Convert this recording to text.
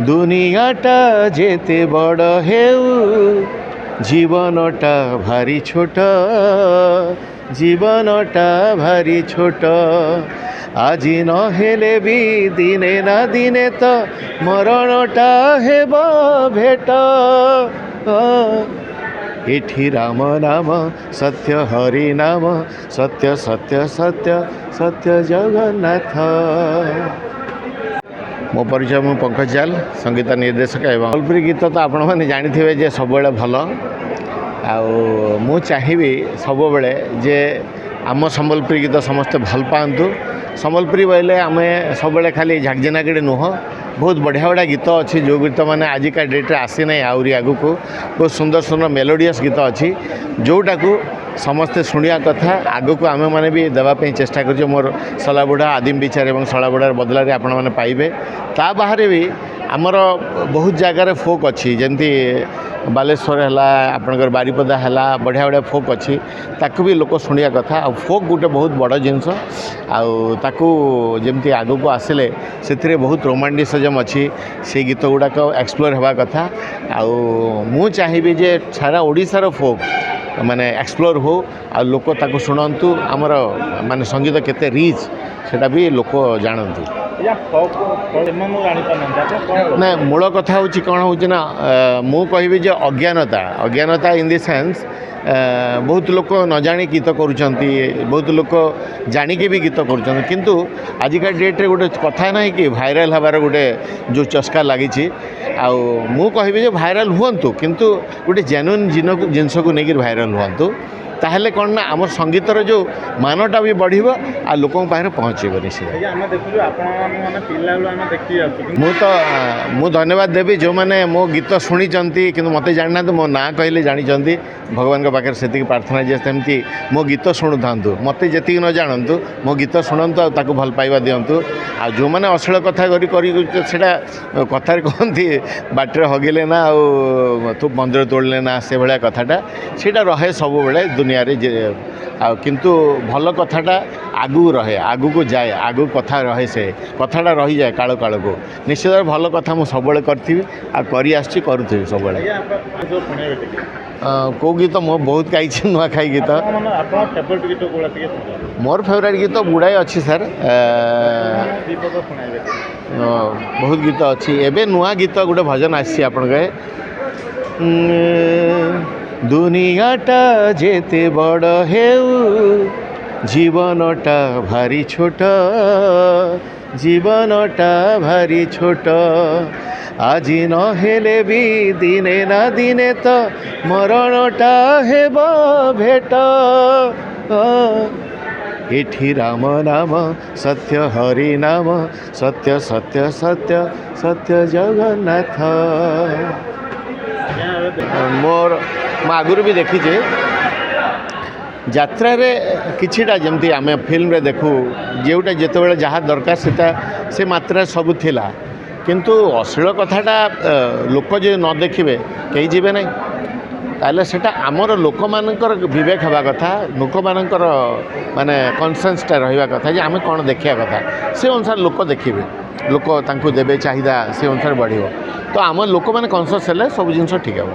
দুনিয়াটা যেতে বড় হেউ জীবনটা ভারি ছোট জীবনটা ভারি ছোট আজি নহেলে বি দিনে না দিনে তো মরণটা হেব ভেট এঠি রাম নাম সত্য হরি নাম সত্য সত্য সত্য সত্য জগন্নাথ। मो परिचय मु पंकज जाल संगीत निर्देशक एवं सम्बलपुरी गीत तो आपण मैंने जानी थे जे सब भल मु चाहिए सब जे आम सम्बलपुरी गीत समस्ते भल पातु। सम्बलपुरी बोले आम सब खाली झाकझनाकड़ी नुह बहुत बढ़िया बढ़िया गीत अच्छी जो गीत मैंने आजिका डेट्रे आसी ना आहरी आगू को बहुत सुंदर सुंदर मेलोडियस गीत अच्छी जोटा को समस्ते शुणा कथा आग को आम मैंने भी देवाई चेष्टा कर मोर सलाबुढ़ा आदिम विचार और सलाबुढ़ार बदलारे आपण मैंने पाइबे। ता बाहर भी आमर बहुत जगार फोक अच्छी जमती बालेश्वर है आपणकर बारीपदा है बढ़िया बढ़िया फोक अच्छी ताकू भी लोक शुणा कथा आ फोक गोटे बहुत बड़ जिनस आमती आग को आसिले से बहुत रोमांटिसिजम अच्छी से गीत गुड़ाक एक्सप्लोर होगा कथा मु चाहिए जे सारा ओडिशार फोक माने एक्सप्लोर हो आ लोक ताको शुणु आमर माने संगीत केते रिच सेटा भी लोक जानतु। ना मूल कथा हूँ कौन हूँ ना मु कहि जे अज्ञानता अज्ञानता इन द सेंस बहुत लोक न जानी गीत करुँच बहुत लोक जानिके भी गीत करुँच किंतु आजिका डेट्रे गोटे कथा ना कि भाइराल हबार गोटे जो चस्का लगी मु कहि जे भाइराल हुंतु किंतु गोटे जेन्युइन जिनस को लेकिन भाइराल हुंतु ताहले कौन ना आम संगीतर जो मानटा भी बढ़ आ लोक पाखे पहुँचब निश्चित। मु धन्यवाद देवी जो मैंने मो गीत शुणी कि मत जाना मो ना कहले जानी भगवान के पाखे से प्रार्थना जे सेमती मो गीत शुणु था मत जी न जानतु मो गीत शुणु ताको भल पाइबा दिंतु आ जो मैंने अश्लील कथा करा कथार कहती बाटर हगिले ना तू मंदिर तोड़ले ना से भाया कथाटा सीटा रहे सब बेले दुनिया रे किंतु भल कथाटा आगू रहे आगू को जाए आगू कथा रहे से कथाटा रही जाए काल काल को निश्चित भल कथा मुझे सब करी करुँगी सब कौ गीत मो बहुत गाई नुआखाई गीत मोर फेवरेट गीत गुड़ाए अच्छी सर बहुत गीत अच्छी एवं नुआ गीत गोटे भजन आसी आपण दुनियाटा जेते बड़ हेउ जीवनटा भारी छोट जीवनटा भारी छोट আজি नहेले भी दिने ना दिने तो मरणटा हेब भेट एठी राम नाम सत्य हरि नाम सत्य सत्य सत्य सत्य जगन्नाथ। मोर आगुरी भी देखीचे यात्रा रे किछिटा जमती आम फिल्म रे देखू जोटा जिते जहाँ दरकार से मात्रा सब थिला किंतु अश्लील कथाटा लोक जो न देखिए कहीं जीवे ना ताले सेटा आमर लोक मानकर विवेक हवा कथा लोक मानकर माने कॉन्सेंसटा रहिबा कथा जे आमे कौन देखिया कथा से अनुसार लोक देखिए लोक तांको देबे चाहिदा से अनुसार बढ़ियो तो आम लोक माने कॉन्शियस हेले सब जिनस ठीक है।